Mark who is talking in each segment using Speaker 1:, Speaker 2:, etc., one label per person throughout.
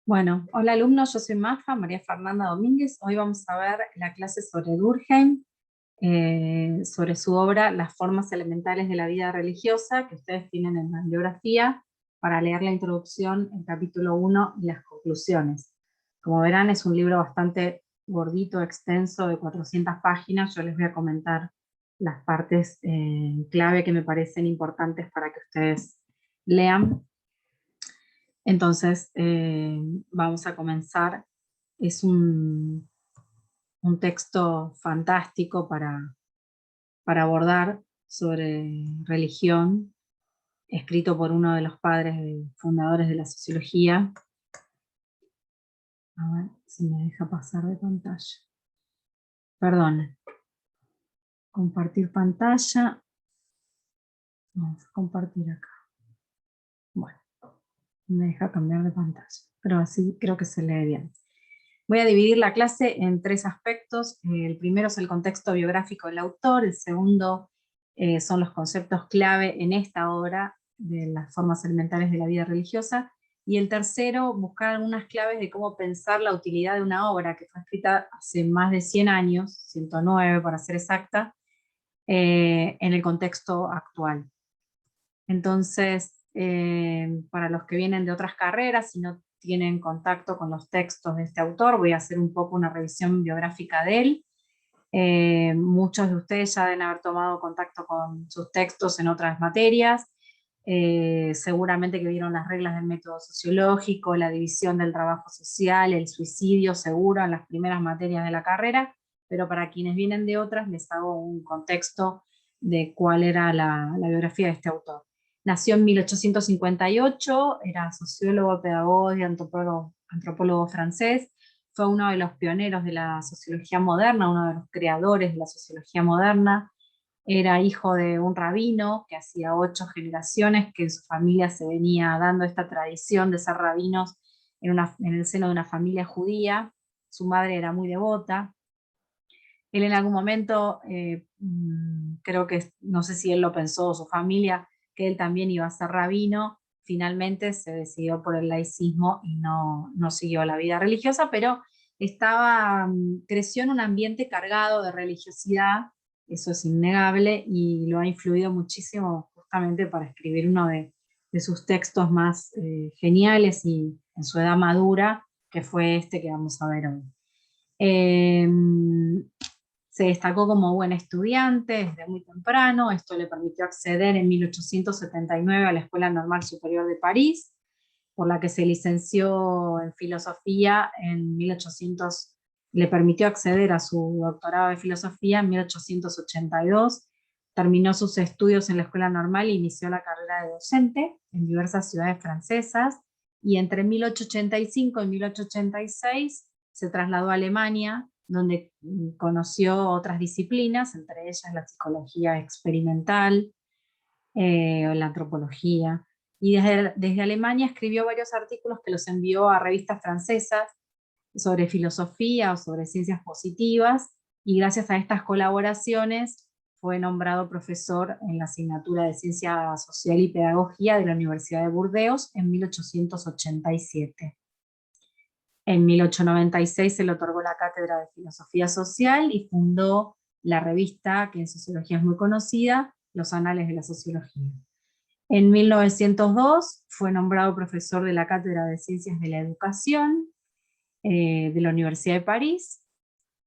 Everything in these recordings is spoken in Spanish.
Speaker 1: Bueno, hola alumnos, yo soy Maja, María Fernanda Domínguez. Hoy vamos a ver la clase sobre Durkheim, sobre su obra Las formas elementales de la vida religiosa, que ustedes tienen en la bibliografía, para leer la introducción, el capítulo 1 y las conclusiones. Como verán, es un libro bastante gordito, extenso, de 400 páginas. Yo les voy a comentar las partes clave que me parecen importantes para que ustedes lean. Entonces, vamos a comenzar. Es un texto fantástico para abordar sobre religión, escrito por uno de los fundadores de la sociología. A ver si me deja pasar de pantalla. Perdón. Compartir pantalla. Vamos a compartir acá. Bueno, me deja cambiar de pantalla, pero así creo que se lee bien. Voy a dividir la clase en tres aspectos. El primero es el contexto biográfico del autor, el segundo son los conceptos clave en esta obra de las formas elementales de la vida religiosa, y el tercero, buscar algunas claves de cómo pensar la utilidad de una obra que fue escrita hace más de 100 años, 109 para ser exacta, en el contexto actual. Entonces, para los que vienen de otras carreras y no tienen contacto con los textos de este autor, voy a hacer un poco una revisión biográfica de él. Muchos de ustedes ya deben haber tomado contacto con sus textos en otras materias, seguramente que vieron las reglas del método sociológico, la división del trabajo social, el suicidio seguro en las primeras materias de la carrera, pero para quienes vienen de otras les hago un contexto de cuál era la biografía de este autor. Nació en 1858, era sociólogo, pedagogo y antropólogo francés. Fue uno de los pioneros de la sociología moderna, uno de los creadores de la sociología moderna. Era hijo de un rabino que hacía 8 generaciones que en su familia se venía dando esta tradición de ser rabinos en el seno de una familia judía. Su madre era muy devota. Él en algún momento, creo que, no sé si él lo pensó o su familia, que él también iba a ser rabino. Finalmente se decidió por el laicismo y no siguió la vida religiosa, pero creció en un ambiente cargado de religiosidad, eso es innegable, y lo ha influido muchísimo justamente para escribir uno de sus textos más geniales y en su edad madura, que fue este que vamos a ver hoy. Eh, Se destacó como buen estudiante desde muy temprano. Esto le permitió acceder en 1879 a la Escuela Normal Superior de París, por la que se licenció en filosofía en 1800, le permitió acceder a su doctorado de filosofía en 1882. Terminó sus estudios en la Escuela Normal e inició la carrera de docente en diversas ciudades francesas, y entre 1885 y 1886 se trasladó a Alemania, donde conoció otras disciplinas, entre ellas la psicología experimental, o la antropología. Y desde Alemania escribió varios artículos que los envió a revistas francesas sobre filosofía o sobre ciencias positivas, y gracias a estas colaboraciones fue nombrado profesor en la asignatura de Ciencia Social y Pedagogía de la Universidad de Burdeos en 1887. En 1896 se le otorgó la cátedra de Filosofía Social y fundó la revista, que en sociología es muy conocida, Los Anales de la Sociología. En 1902 fue nombrado profesor de la Cátedra de Ciencias de la Educación de la Universidad de París,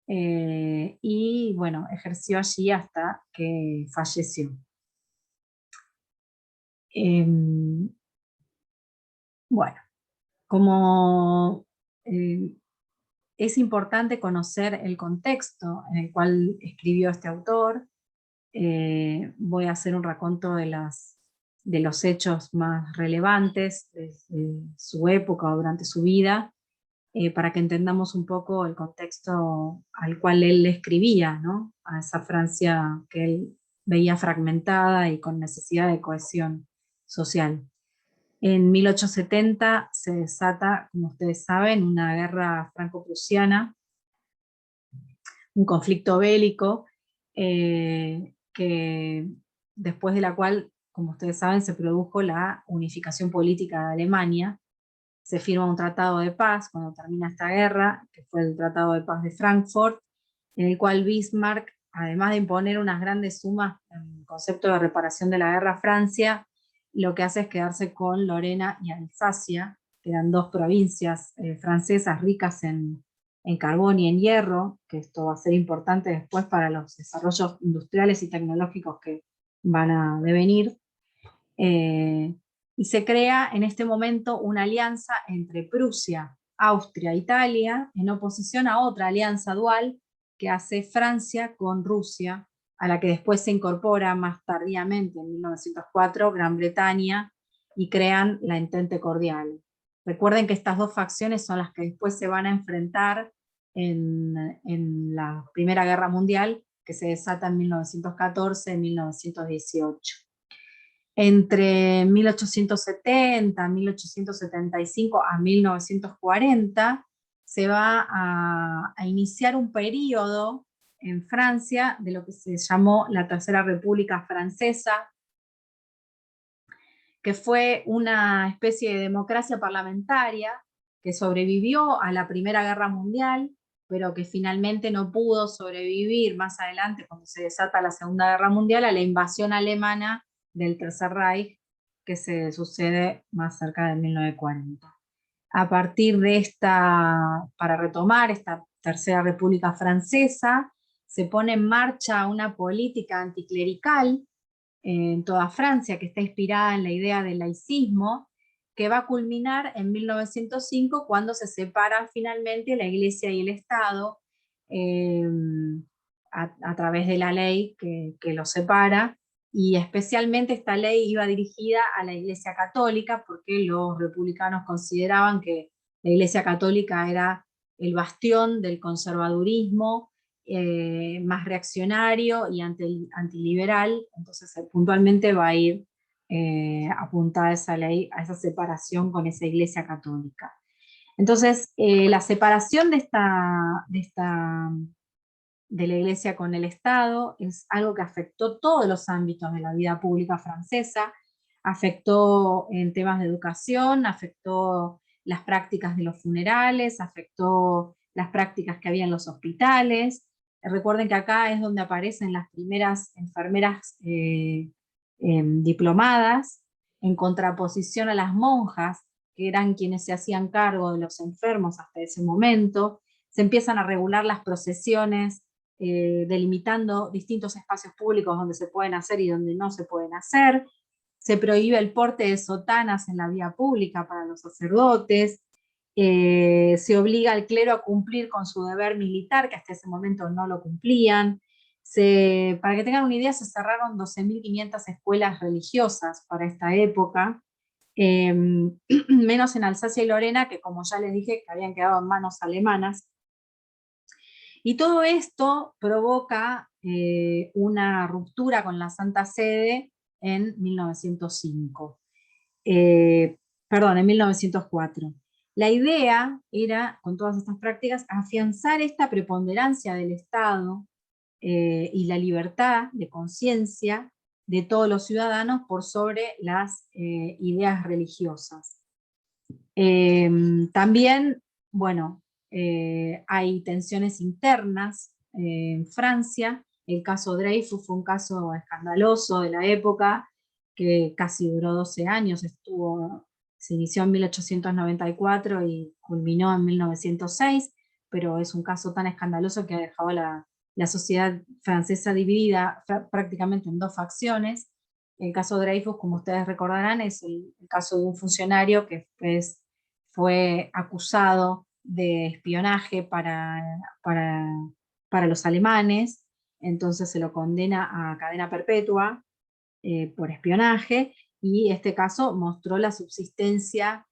Speaker 1: y bueno, ejerció allí hasta que falleció. Bueno, como es importante conocer el contexto en el cual escribió este autor, voy a hacer un raconto de los hechos más relevantes de su época o durante su vida, para que entendamos un poco el contexto al cual él le escribía, ¿no? A esa Francia que él veía fragmentada y con necesidad de cohesión social. En 1870 se desata, como ustedes saben, una guerra franco-prusiana, un conflicto bélico, que después de la cual, como ustedes saben, se produjo la unificación política de Alemania. se firma un tratado de paz cuando termina esta guerra, que fue el Tratado de Paz de Frankfurt, en el cual Bismarck, además de imponer unas grandes sumas en concepto de reparación de la guerra a Francia, lo que hace es quedarse con Lorena y Alsacia, que eran dos provincias francesas ricas en carbón y en hierro, que esto va a ser importante después para los desarrollos industriales y tecnológicos que van a devenir. Y se crea en este momento una alianza entre Prusia, Austria e Italia, en oposición a otra alianza dual que hace Francia con Rusia, a la que después se incorpora más tardíamente, en 1904, Gran Bretaña, y crean la Entente Cordial. Recuerden que estas dos facciones son las que después se van a enfrentar en la Primera Guerra Mundial, que se desata en 1914 y 1918. Entre 1870, 1875 a 1940 se va a iniciar un periodo en Francia de lo que se llamó la Tercera República Francesa, que fue una especie de democracia parlamentaria que sobrevivió a la Primera Guerra Mundial, pero que finalmente no pudo sobrevivir más adelante, cuando se desata la Segunda Guerra Mundial, a la invasión alemana del Tercer Reich, que se sucede más cerca de 1940. A partir de para retomar esta Tercera República Francesa, se pone en marcha una política anticlerical en toda Francia, que está inspirada en la idea del laicismo, que va a culminar en 1905 cuando se separan finalmente la Iglesia y el Estado eh, a través de la ley que los separa, y especialmente esta ley iba dirigida a la Iglesia Católica porque los republicanos consideraban que la Iglesia Católica era el bastión del conservadurismo más reaccionario y antiliberal, entonces puntualmente va a ir apuntada esa ley a esa separación con esa Iglesia Católica. Entonces, la separación de la Iglesia con el Estado es algo que afectó todos los ámbitos de la vida pública francesa, afectó en temas de educación, afectó las prácticas de los funerales, afectó las prácticas que había en los hospitales. Recuerden que acá es donde aparecen las primeras enfermeras diplomadas, en contraposición a las monjas, que eran quienes se hacían cargo de los enfermos hasta ese momento. Se empiezan a regular las procesiones, delimitando distintos espacios públicos donde se pueden hacer y donde no se pueden hacer. Se prohíbe el porte de sotanas en la vía pública para los sacerdotes. Se obliga al clero a cumplir con su deber militar, que hasta ese momento no lo cumplían. Para que tengan una idea, se cerraron 12.500 escuelas religiosas para esta época, menos en Alsacia y Lorena, que como ya les dije, que habían quedado en manos alemanas. Y todo esto provoca una ruptura con la Santa Sede en 1905. Perdón, en 1904. La idea era, con todas estas prácticas, afianzar esta preponderancia del Estado y la libertad de conciencia de todos los ciudadanos por sobre las ideas religiosas. También, bueno, hay tensiones internas en Francia. El caso Dreyfus fue un caso escandaloso de la época, que casi duró 12 años, se inició en 1894 y culminó en 1906, pero es un caso tan escandaloso que ha dejado la sociedad francesa dividida prácticamente en dos facciones. El caso Dreyfus, como ustedes recordarán, es el caso de un funcionario que fue acusado de espionaje para los alemanes, entonces se lo condena a cadena perpetua por espionaje, y este caso mostró la subsistencia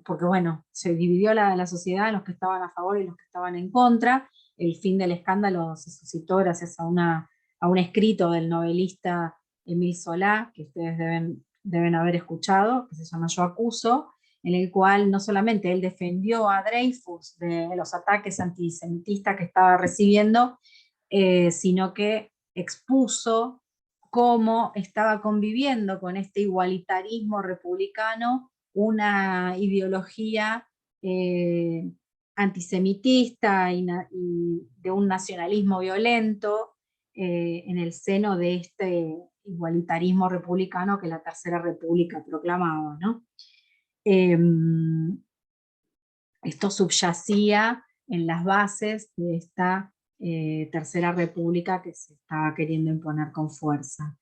Speaker 1: porque bueno, se dividió la sociedad en los que estaban a favor y los que estaban en contra. El fin del escándalo se suscitó gracias a un escrito del novelista Émile Zola, que ustedes deben haber escuchado, que se llama Yo acuso, en el cual no solamente él defendió a Dreyfus de los ataques antisemitistas que estaba recibiendo, sino que expuso cómo estaba conviviendo con este igualitarismo republicano una ideología antisemitista y de un nacionalismo violento en el seno de este igualitarismo republicano que la Tercera República proclamaba, ¿no? Esto subyacía en las bases de esta Tercera República que se estaba queriendo imponer con fuerza.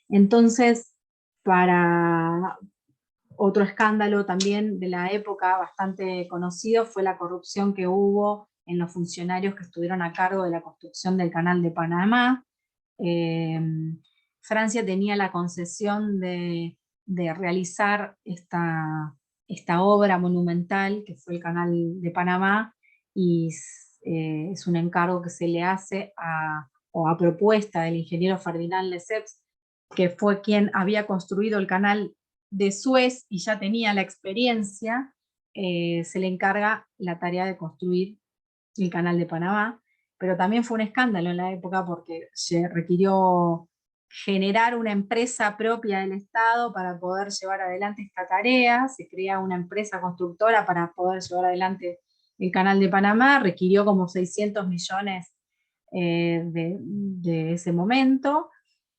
Speaker 1: Entonces, para otro escándalo también de la época bastante conocido fue la corrupción que hubo en los funcionarios que estuvieron a cargo de la construcción del Canal de Panamá. Francia tenía la concesión de realizar esta obra monumental que fue el Canal de Panamá, y es un encargo que se le hace a propuesta del ingeniero Ferdinand Lesseps, que fue quien había construido el canal de Suez y ya tenía la experiencia. Se le encarga la tarea de construir el Canal de Panamá, pero también fue un escándalo en la época porque se requirió generar una empresa propia del Estado para poder llevar adelante esta tarea. Se crea una empresa constructora para poder llevar adelante el Canal de Panamá, requirió como 600 millones de ese momento,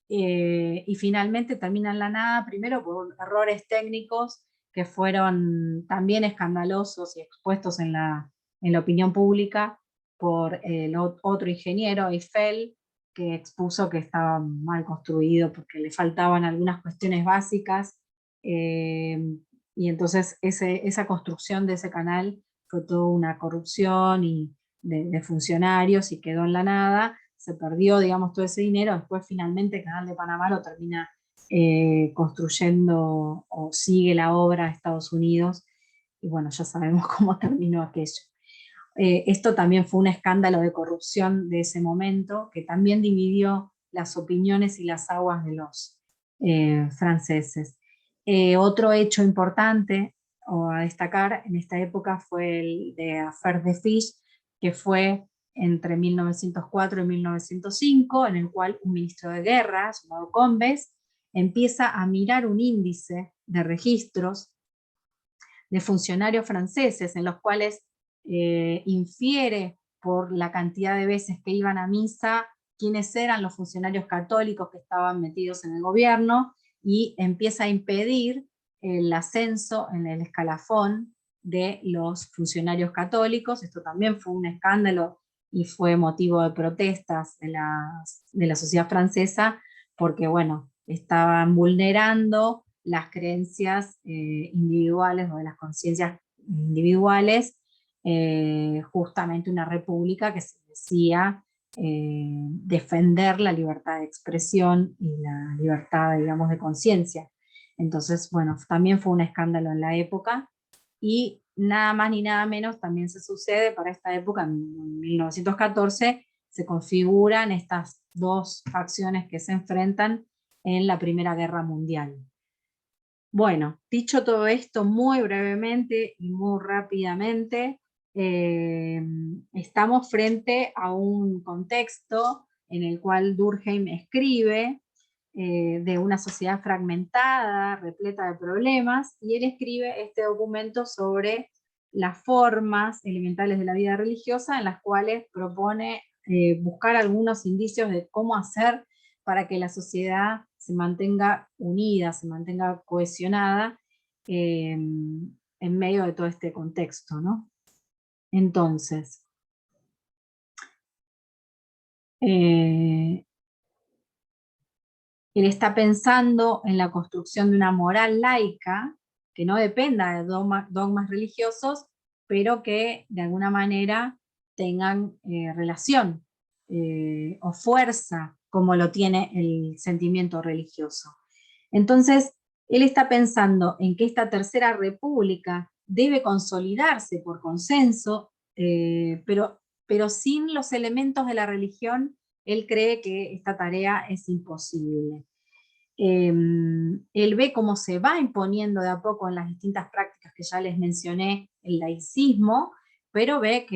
Speaker 1: y finalmente termina en la nada, primero por errores técnicos que fueron también escandalosos y expuestos en la opinión pública por el otro ingeniero, Eiffel, que expuso que estaba mal construido porque le faltaban algunas cuestiones básicas, y entonces esa construcción de ese canal fue toda una corrupción de funcionarios y quedó en la nada. Se perdió, digamos, todo ese dinero. Después finalmente el Canal de Panamá lo termina construyendo, o sigue la obra a Estados Unidos, y bueno, ya sabemos cómo terminó aquello. Esto también fue un escándalo de corrupción de ese momento, que también dividió las opiniones y las aguas de los franceses. Otro hecho importante a destacar en esta época fue el de Affaire de Fiche, que fue entre 1904 y 1905, en el cual un ministro de guerra, llamado Combes, empieza a mirar un índice de registros de funcionarios franceses, en los cuales infiere por la cantidad de veces que iban a misa quiénes eran los funcionarios católicos que estaban metidos en el gobierno, y empieza a impedir el ascenso en el escalafón de los funcionarios católicos. Esto también fue un escándalo y fue motivo de protestas de la sociedad francesa, porque bueno, estaban vulnerando las creencias individuales o de las conciencias individuales, justamente una república que se decía defender la libertad de expresión y la libertad, digamos, de conciencia. Entonces, bueno, también fue un escándalo en la época, y nada más ni nada menos también se sucede para esta época, en 1914, se configuran estas dos facciones que se enfrentan en la Primera Guerra Mundial. Bueno, dicho todo esto muy brevemente y muy rápidamente, estamos frente a un contexto en el cual Durkheim escribe de una sociedad fragmentada, repleta de problemas, y él escribe este documento sobre las formas elementales de la vida religiosa, en las cuales propone buscar algunos indicios de cómo hacer para que la sociedad se mantenga unida, se mantenga cohesionada en medio de todo este contexto, ¿no? Entonces, él está pensando en la construcción de una moral laica que no dependa de dogmas religiosos, pero que de alguna manera tengan relación o fuerza, como lo tiene el sentimiento religioso. Entonces, él está pensando en que esta Tercera República debe consolidarse por consenso, pero sin los elementos de la religión, él cree que esta tarea es imposible. Él ve cómo se va imponiendo de a poco en las distintas prácticas que ya les mencioné el laicismo, pero ve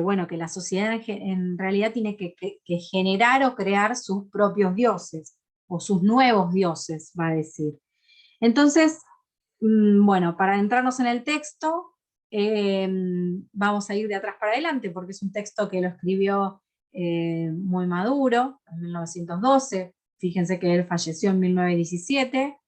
Speaker 1: bueno, que la sociedad en realidad tiene que generar o crear sus propios dioses, o sus nuevos dioses, va a decir. Entonces, Bueno, para entrarnos en el texto, vamos a ir de atrás para adelante, porque es un texto que lo escribió muy maduro, en 1912. Fíjense que él falleció en 1917.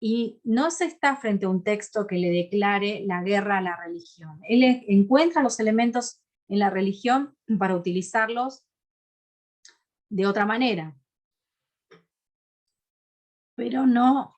Speaker 1: Y no se está frente a un texto que le declare la guerra a la religión. Él encuentra los elementos en la religión para utilizarlos de otra manera, pero no